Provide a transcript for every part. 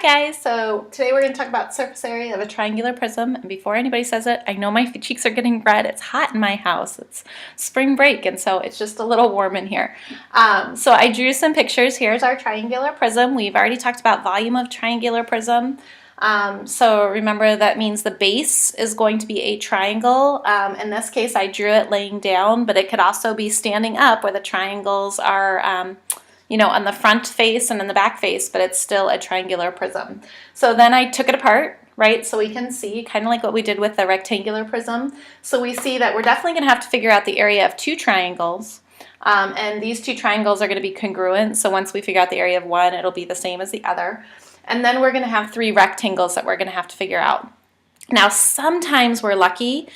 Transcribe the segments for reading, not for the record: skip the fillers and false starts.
guys, so today we're going to talk about surface area of a triangular prism, and before anybody says it, I know my cheeks are getting red. It's hot in my house. It's spring break, and so it's just a little warm in here. So I drew some pictures. Here's our triangular prism. We've already talked about volume of triangular prism. So remember that means the base is going to be a triangle. In this case I drew it laying down, but it could also be standing up where the triangles are you know, on the front face and in the back face, but it's still a triangular prism. So then I took it apart, right, so we can see kind of like what we did with the rectangular prism. So we see that we're definitely going to have to figure out the area of two triangles, and these two triangles are going to be congruent. So once we figure out the area of one, it'll be the same as the other. And then we're going to have three rectangles that we're going to have to figure out. Now sometimes we're lucky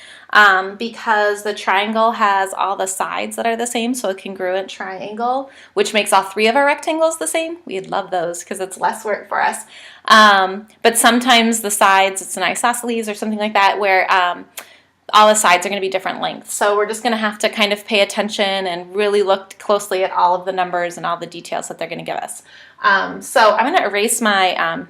because the triangle has all the sides that are the same, so a congruent triangle, which makes all three of our rectangles the same. We'd love those because it's less work for us. But sometimes the sides, it's an isosceles or something like that, where all the sides are going to be different lengths. So we're just going to have to kind of pay attention and really look closely at all of the numbers and all the details that they're going to give us. So I'm going to erase my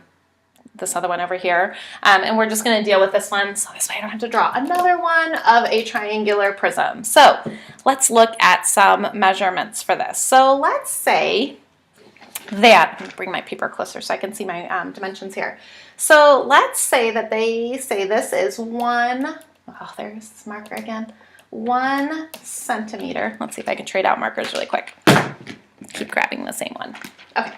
this other one over here, and we're just going to deal with this one, so this way I don't have to draw another one of a triangular prism. So let's look at some measurements for this. So let's say that, let me bring my paper closer so I can see my dimensions here. So let's say that they say this is there's this marker again, 1 centimeter. Let's see if I can trade out markers really quick. Keep grabbing the same one. Okay,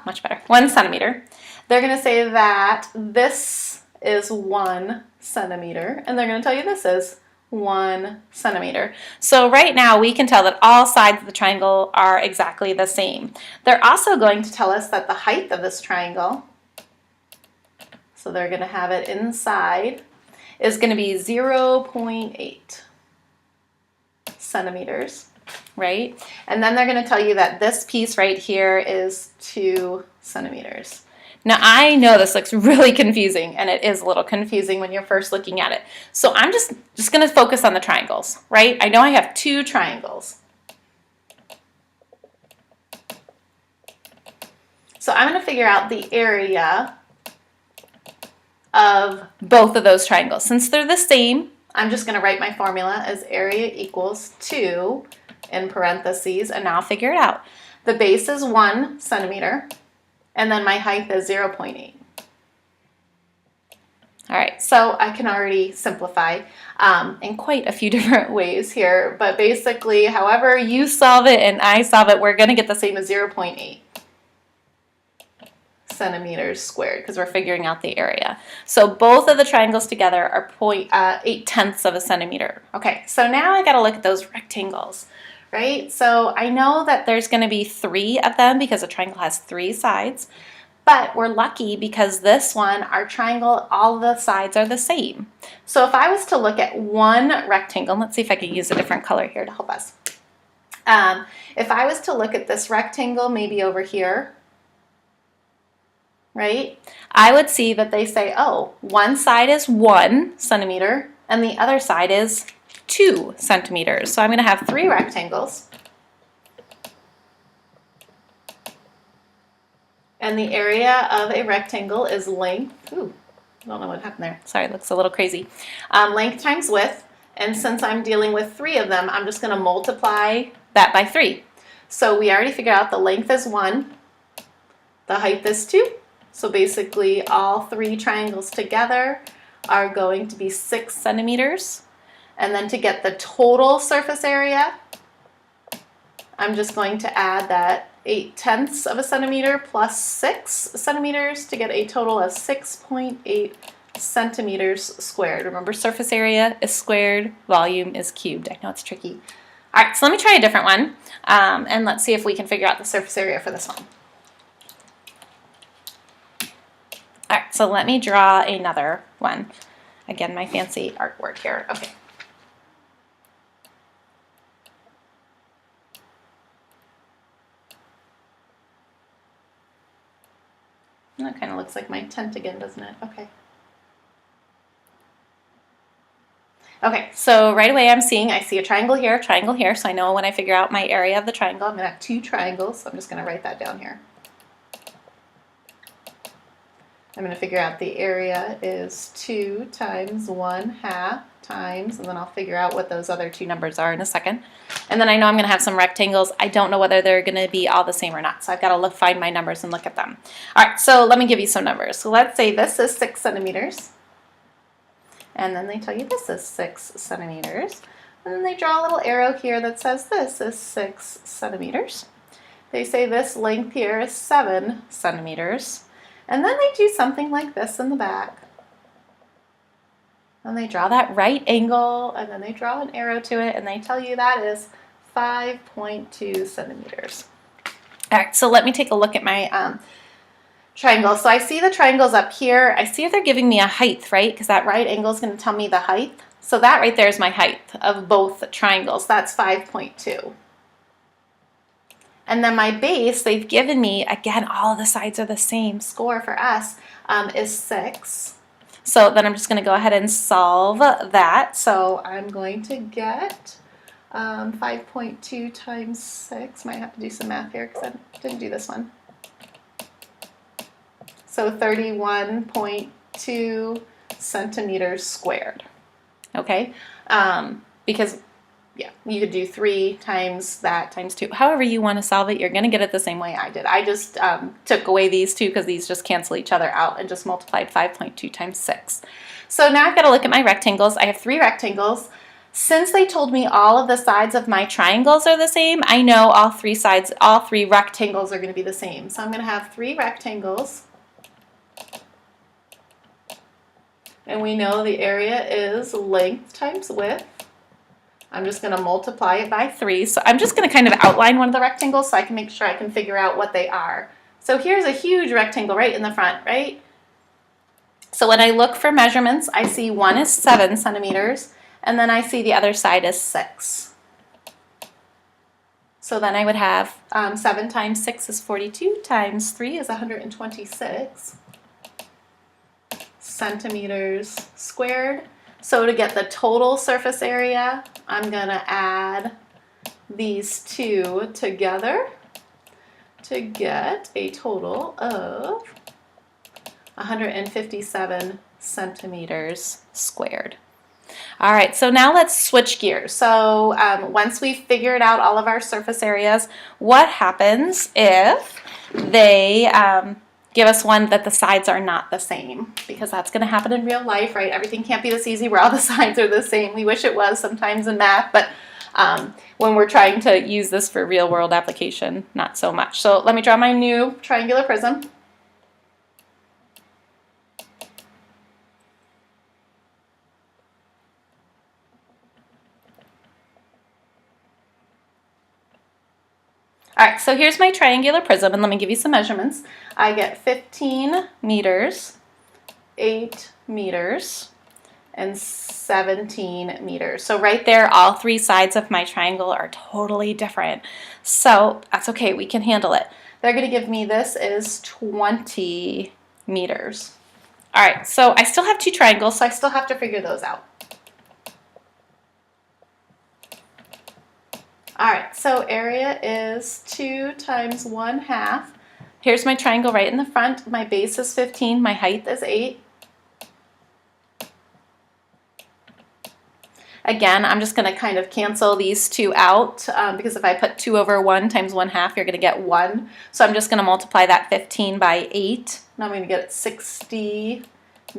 much better. 1 centimeter. They're going to say that this is 1 centimeter, and they're going to tell you this is 1 centimeter. So right now we can tell that all sides of the triangle are exactly the same. They're also going to tell us that the height of this triangle, so they're going to have it inside, is going to be 0.8 centimeters. Right? And then they're going to tell you that this piece right here is 2 centimeters. Now I know this looks really confusing, and it is a little confusing when you're first looking at it. So I'm just going to focus on the triangles, right? I know I have two triangles. So I'm going to figure out the area of both of those triangles. Since they're the same, I'm just going to write my formula as area equals 2 in parentheses, and now I'll figure it out. The base is 1 centimeter, and then my height is 0.8. All right, so I can already simplify in quite a few different ways here, but basically, however you solve it and I solve it, we're going to get the same as 0.8 centimeters squared because we're figuring out the area. So both of the triangles together are 0.8 of a centimeter. Okay, so now I got to look at those rectangles. Right? So I know that there's going to be 3 of them because a triangle has 3 sides, but we're lucky because this one, our triangle, all the sides are the same. So if I was to look at one rectangle, let's see if I can use a different color here to help us. If I was to look at this rectangle, maybe over here, right, I would see that they say, oh, one side is 1 centimeter and the other side is 2 centimeters. So I'm going to have 3 rectangles. And the area of a rectangle is length. Ooh, I don't know what happened there. Sorry, it looks a little crazy. Length times width. And since I'm dealing with 3 of them, I'm just going to multiply that by 3. So we already figured out the length is 1. The height is 2. So basically all 3 triangles together are going to be 6 centimeters. And then to get the total surface area, I'm just going to add that 0.8 of a centimeter plus 6 centimeters to get a total of 6.8 centimeters squared. Remember, surface area is squared, volume is cubed. I know it's tricky. All right, so let me try a different one, and let's see if we can figure out the surface area for this one. All right, so let me draw another one. Again, my fancy artwork here. Okay. That kind of looks like my tent again, doesn't it? Okay. Okay, so right away I see a triangle here, so I know when I figure out my area of the triangle, I'm going to have 2 triangles, so I'm just going to write that down here. I'm going to figure out the area is 2 times 1/2 times, and then I'll figure out what those other two numbers are in a second. And then I know I'm going to have some rectangles. I don't know whether they're going to be all the same or not, so I've got to find my numbers and look at them. All right, so let me give you some numbers. So let's say this is 6 centimeters, and then they tell you this is 6 centimeters. And then they draw a little arrow here that says this is 6 centimeters. They say this length here is 7 centimeters. And then they do something like this in the back. And they draw that right angle, and then they draw an arrow to it, and they tell you that is 5.2 centimeters. All right, so let me take a look at my triangle. So I see the triangles up here. I see if they're giving me a height, right? Because that right angle is going to tell me the height. So that right there is my height of both triangles. That's 5.2. And then my base, they've given me, again, all of the sides are the same. Score for us is 6. So then I'm just going to go ahead and solve that. So I'm going to get 5.2 times 6. Might have to do some math here because I didn't do this one. So 31.2 centimeters squared. Okay? Because yeah, you could do 3 times that times 2. However you want to solve it, you're going to get it the same way I did. I just took away these two because these just cancel each other out and just multiplied 5.2 times 6. So now I've got to look at my rectangles. I have 3 rectangles. Since they told me all of the sides of my triangles are the same, I know all 3 rectangles are going to be the same. So I'm going to have 3 rectangles. And we know the area is length times width. I'm just going to multiply it by 3. So I'm just going to kind of outline one of the rectangles so I can make sure I can figure out what they are. So here's a huge rectangle right in the front, right? So when I look for measurements, I see one is 7 centimeters, and then I see the other side is 6. So then I would have 7 times 6 is 42, times 3 is 126 centimeters squared. So to get the total surface area, I'm going to add these two together to get a total of 157 centimeters squared. All right, so now let's switch gears. So once we've figured out all of our surface areas, what happens if they give us one that the sides are not the same? Because that's going to happen in real life, right? Everything can't be this easy where all the sides are the same. We wish it was sometimes in math, but when we're trying to use this for real world application, not so much. So let me draw my new triangular prism. All right, so here's my triangular prism, and let me give you some measurements. I get 15 meters, 8 meters, and 17 meters. So right there, all 3 sides of my triangle are totally different. So that's okay, we can handle it. They're going to give me, this is 20 meters. All right, so I still have 2 triangles, so I still have to figure those out. All right, so area is 2 times 1/2. Here's my triangle right in the front. My base is 15, my height is 8. Again, I'm just going to kind of cancel these 2 out because if I put 2 over 1 times 1/2, you're going to get 1. So I'm just going to multiply that 15 by 8. Now I'm going to get 60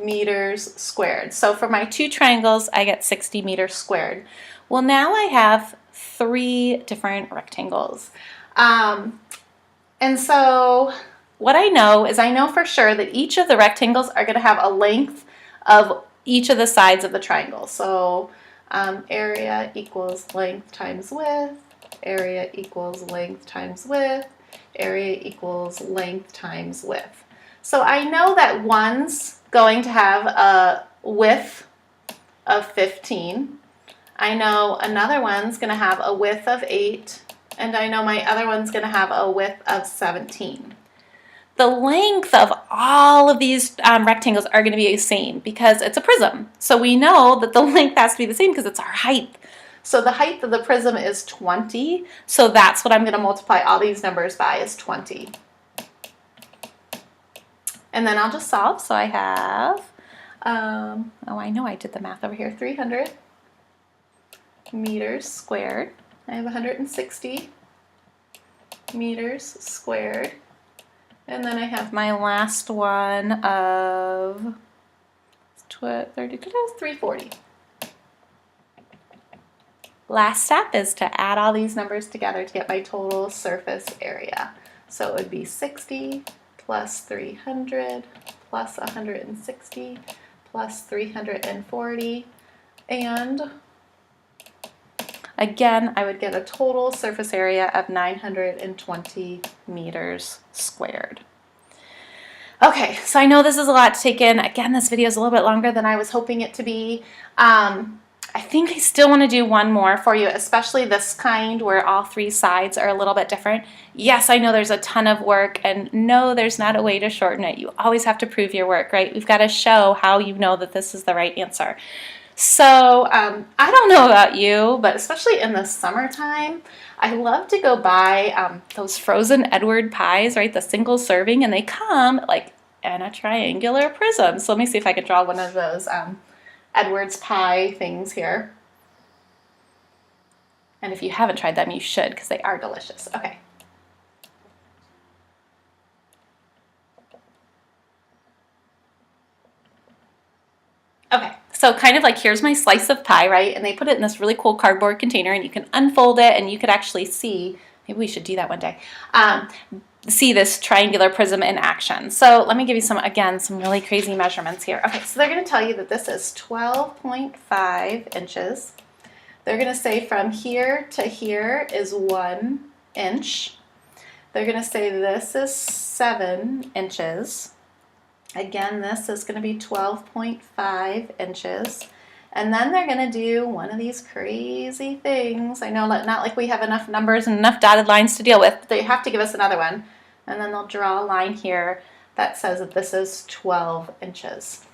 meters squared. So for my 2 triangles, I get 60 meters squared. Well, now I have 3 different rectangles. And so what I know is I know for sure that each of the rectangles are going to have a length of each of the sides of the triangle. So area equals length times width, area equals length times width, area equals length times width. So I know that one's going to have a width of 15. I know another one's going to have a width of 8, and I know my other one's going to have a width of 17. The length of all of these rectangles are going to be the same because it's a prism. So we know that the length has to be the same because it's our height. So the height of the prism is 20, so that's what I'm going to multiply all these numbers by, is 20. And then I'll just solve. So I have, oh, I know I did the math over here, 300 meters squared. I have 160 meters squared. And then I have my last one of 340. Last step is to add all these numbers together to get my total surface area. So it would be 60 plus 300 plus 160 plus 340, and again, I would get a total surface area of 920 meters squared. Okay, so I know this is a lot to take in. Again, this video is a little bit longer than I was hoping it to be. I think I still want to do one more for you, especially this kind where all three sides are a little bit different. Yes, I know there's a ton of work, and no, there's not a way to shorten it. You always have to prove your work, right? We've got to show how you know that this is the right answer. So I don't know about you, but especially in the summertime, I love to go buy those frozen Edward pies, right? The single serving, and they come like in a triangular prism. So let me see if I can draw one of those Edward's pie things here. And if you haven't tried them, you should, because they are delicious. Okay. Okay, so kind of like here's my slice of pie, right? And they put it in this really cool cardboard container, and you can unfold it and you could actually see, maybe we should do that one day, see this triangular prism in action. So let me give you some, again, some really crazy measurements here. Okay, so they're going to tell you that this is 12.5 inches. They're going to say from here to here is 1 inch. They're going to say this is 7 inches. Again, this is going to be 12.5 inches. And then they're going to do one of these crazy things. I know not like we have enough numbers and enough dotted lines to deal with, but they have to give us another one. And then they'll draw a line here that says that this is 12 inches.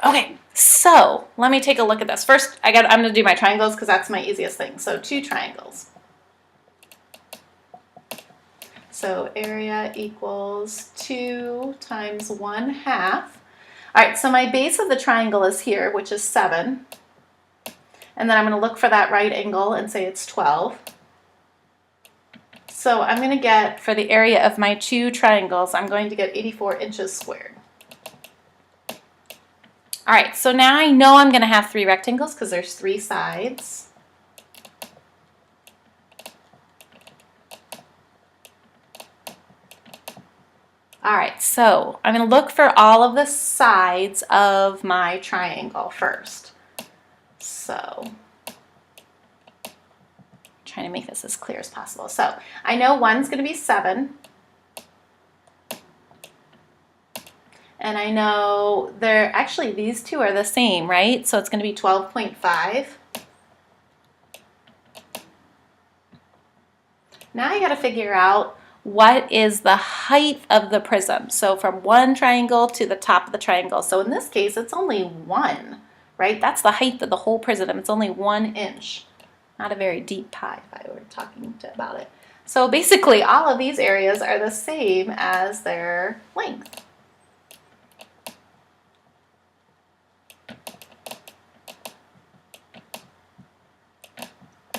Okay, so let me take a look at this. First, I'm going to do my triangles because that's my easiest thing. So 2 triangles. So area equals 2 times 1/2. All right, so my base of the triangle is here, which is 7. And then I'm going to look for that right angle and say it's 12. So I'm going to get, for the area of my 2 triangles, I'm going to get 84 inches squared. All right, so now I know I'm going to have 3 rectangles because there's 3 sides. All right, so I'm going to look for all of the sides of my triangle first. So, trying to make this as clear as possible. So, I know one's going to be 7. And I know actually these two are the same, right? So it's going to be 12.5. Now I got to figure out what is the height of the prism. So from one triangle to the top of the triangle. So in this case, it's only 1, right? That's the height of the whole prism. It's only 1 inch. Not a very deep pie if I were talking about it. So basically, all of these areas are the same as their length.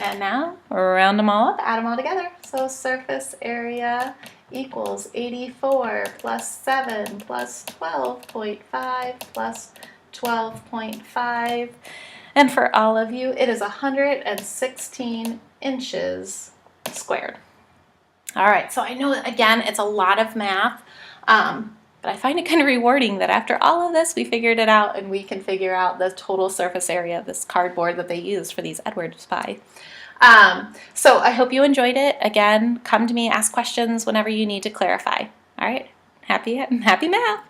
And now, round them all up, add them all together. So surface area equals 84 plus 7 plus 12.5 plus 12.5. And for all of you, it is 116 inches squared. All right, so I know, again, it's a lot of math, but I find it kind of rewarding that after all of this, we figured it out and we can figure out the total surface area of this cardboard that they used for these Edwards pie. So I hope you enjoyed it. Again, come to me, ask questions whenever you need to clarify. All right, happy math.